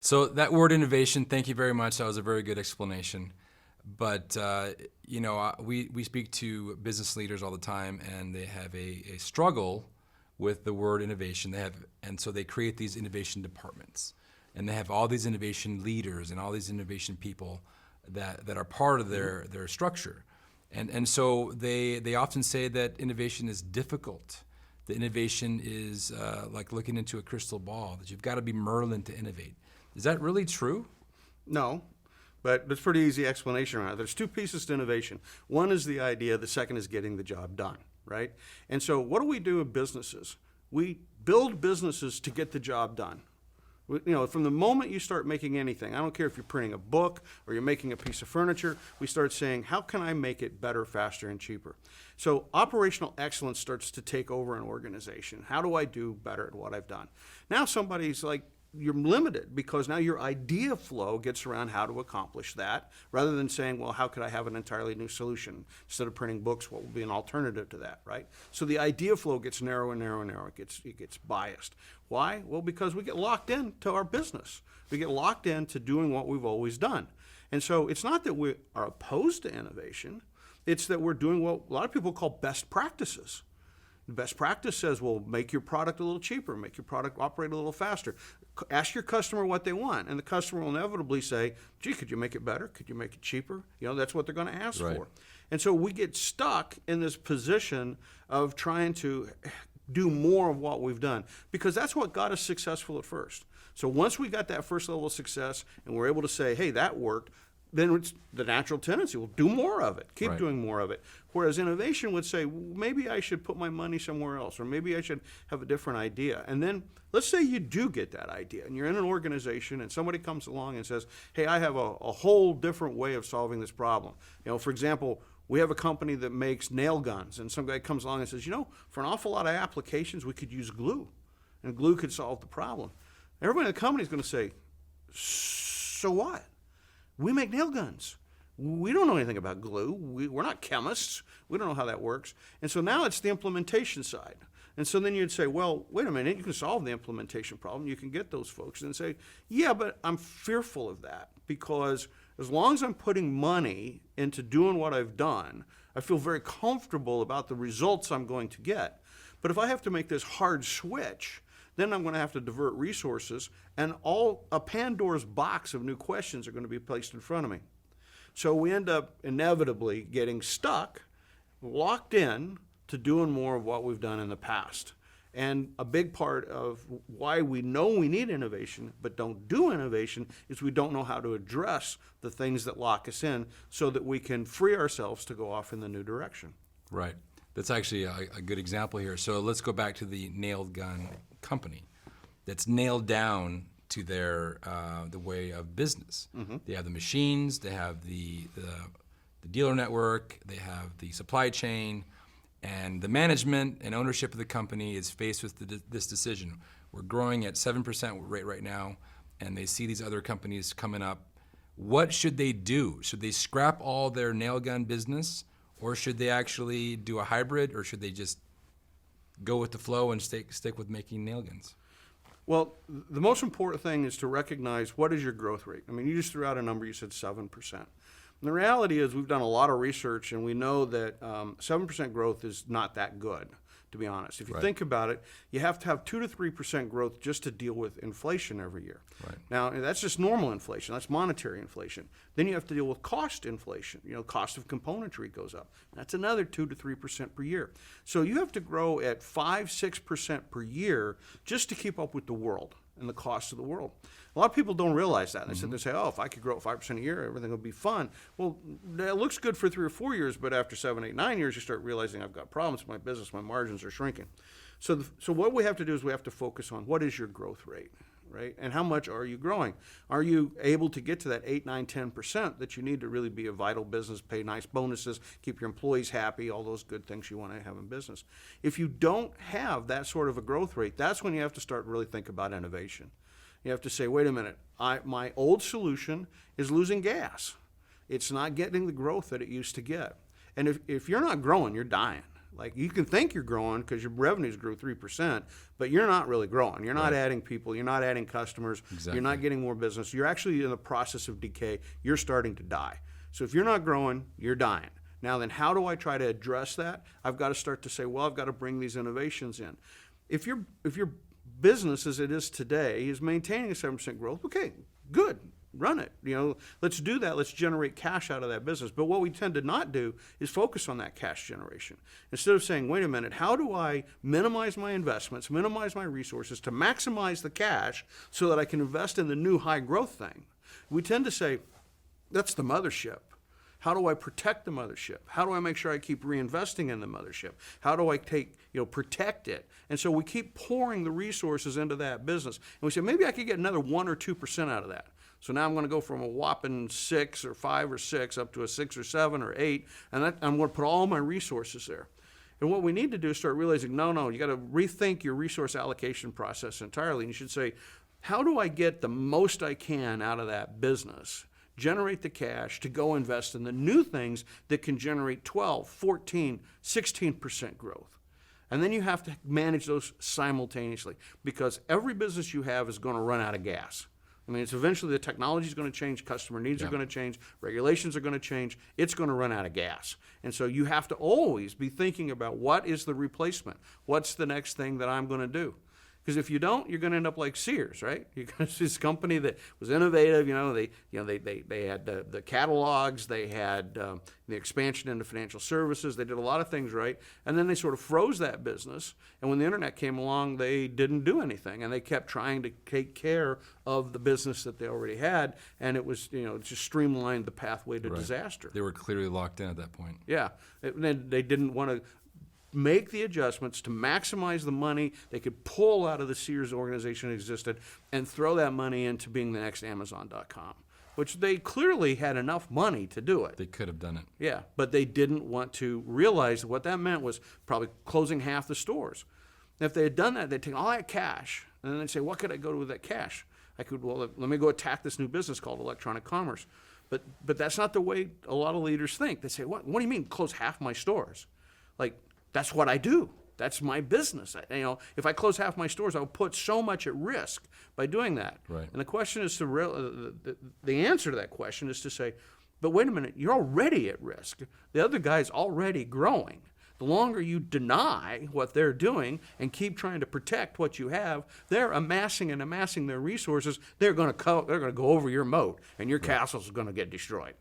So that word innovation, thank you very much. That was a very good explanation. But, we speak to business leaders all the time, and they have a struggle with the word innovation. And so they create these innovation departments. And they have all these innovation leaders and all these innovation people that are part of their structure. And so they often say that innovation is difficult. The innovation is like looking into a crystal ball, that you've got to be Merlin to innovate. Is that really true? No, but it's a pretty easy explanation around it. There's two pieces to innovation. One is the idea, the second is getting the job done, right? And so what do we do in businesses? We build businesses to get the job done. From the moment you start making anything, I don't care if you're printing a book or you're making a piece of furniture, we start saying, how can I make it better, faster, and cheaper? So operational excellence starts to take over an organization. How do I do better at what I've done? Now somebody's like, you're limited because now your idea flow gets around how to accomplish that rather than saying, well, how could I have an entirely new solution? Instead of printing books, what will be an alternative to that, right? So the idea flow gets narrow and narrow and narrow. It gets biased. Why? Well, because we get locked into our business. We get locked into doing what we've always done. And so it's not that we are opposed to innovation. It's that we're doing what a lot of people call best practices. The best practice says, well, make your product a little cheaper, make your product operate a little faster. Ask your customer what they want, and the customer will inevitably say, gee, could you make it better? Could you make it cheaper? That's what they're going to ask for. And so we get stuck in this position of trying to do more of what we've done because that's what got us successful at first. So once we got that first level of success and we're able to say, hey, that worked, then it's the natural tendency. We'll do more of it, keep doing more of it. Whereas innovation would say, well, maybe I should put my money somewhere else, or maybe I should have a different idea. And then let's say you do get that idea, and you're in an organization, and somebody comes along and says, hey, I have a whole different way of solving this problem. For example, we have a company that makes nail guns, and some guy comes along and says, for an awful lot of applications, we could use glue, and glue could solve the problem. Everybody in the company is going to say, so what? We make nail guns. We don't know anything about glue. We're not chemists. We don't know how that works. And so now it's the implementation side. And so then you'd say, well, wait a minute, you can solve the implementation problem. You can get those folks and say, yeah, but I'm fearful of that because as long as I'm putting money into doing what I've done, I feel very comfortable about the results I'm going to get. But if I have to make this hard switch, then I'm going to have to divert resources, and a Pandora's box of new questions are going to be placed in front of me. So we end up inevitably getting stuck, locked in to doing more of what we've done in the past. And a big part of why we know we need innovation but don't do innovation is we don't know how to address the things that lock us in so that we can free ourselves to go off in the new direction. Right. That's actually a good example here. So let's go back to the nailed gun company that's nailed down to their the way of business. Mm-hmm. They have the machines, they have the dealer network, they have the supply chain, and the management and ownership of the company is faced with this decision. We're growing at 7% rate right now, and they see these other companies coming up. What should they do? Should they scrap all their nail gun business, or should they actually do a hybrid, or should they just go with the flow and stick with making nail guns? Well, the most important thing is to recognize what is your growth rate. I mean, you just threw out a number, you said 7%. And the reality is we've done a lot of research, and we know that 7% growth is not that good, to be honest. If you think about it, you have to have 2 to 3% growth just to deal with inflation every year. Right. Now, that's just normal inflation. That's monetary inflation. Then you have to deal with cost inflation. Cost of componentry goes up. That's another 2 to 3% per year. So you have to grow at 5-6% per year just to keep up with the world and the cost of the world. A lot of people don't realize that. They sit there and say, oh, if I could grow at 5% a year, everything would be fun. Well, that looks good for 3 or 4 years, but after 7, 8, 9 years, you start realizing I've got problems with my business, my margins are shrinking. So what we have to do is we have to focus on what is your growth rate, right? And how much are you growing? Are you able to get to that 8, 9, 10% that you need to really be a vital business, pay nice bonuses, keep your employees happy, all those good things you want to have in business? If you don't have that sort of a growth rate, that's when you have to start really think about innovation. You have to say, wait a minute, my old solution is losing gas. It's not getting the growth that it used to get. And if you're not growing, you're dying. Like, you can think you're growing because your revenues grew 3%, but you're not really growing. You're not adding people. You're not adding customers. Exactly. You're not getting more business. You're actually in the process of decay. You're starting to die. So if you're not growing, you're dying. Now then, how do I try to address that? I've got to start to say, well, I've got to bring these innovations in. If your business as it is today is maintaining a 7% growth, okay, good. Run it. Let's do that. Let's generate cash out of that business. But what we tend to not do is focus on that cash generation. Instead of saying, wait a minute, how do I minimize my investments, minimize my resources to maximize the cash so that I can invest in the new high growth thing? We tend to say, that's the mothership. How do I protect the mothership? How do I make sure I keep reinvesting in the mothership? How do I protect it? And so we keep pouring the resources into that business. And we say, maybe I could get another 1 or 2% out of that. So now I'm going to go from a whopping 6 or 5 or 6 up to a 6 or 7 or 8, and I'm going to put all my resources there. And what we need to do is start realizing, no, you got to rethink your resource allocation process entirely. And you should say, how do I get the most I can out of that business? Generate the cash to go invest in the new things that can generate 12, 14, 16% growth. And then you have to manage those simultaneously, because every business you have is going to run out of gas. I mean, it's eventually the technology is going to change, customer needs are going to change, regulations are going to change, it's going to run out of gas. And so you have to always be thinking about, what is the replacement? What's the next thing that I'm going to do? Because if you don't, you're going to end up like Sears, right? You're going to see this company that was innovative. They had the catalogs, they had the expansion into financial services. They did a lot of things right, and then they sort of froze that business. And when the internet came along, they didn't do anything, and they kept trying to take care of the business that they already had, and it was just streamlined the pathway to disaster. They were clearly locked in at that point. Yeah, they didn't want to make the adjustments to maximize the money they could pull out of the Sears organization that existed and throw that money into being the next Amazon.com, which they clearly had enough money to do it. They could have done it. Yeah, but they didn't want to realize that what that meant was probably closing half the stores. And if they had done that, they'd take all that cash, and then they'd say, what could I go to with that cash? Let me go attack this new business called electronic commerce. But that's not the way a lot of leaders think. They say, what do you mean close half my stores? Like, that's what I do. That's my business. If I close half my stores, I'll put so much at risk by doing that. Right. And the question is the answer to that question is to say, but wait a minute, you're already at risk. The other guy's already growing. The longer you deny what they're doing and keep trying to protect what you have, they're amassing their resources. They're going to go over your moat, and your castle's going to get destroyed.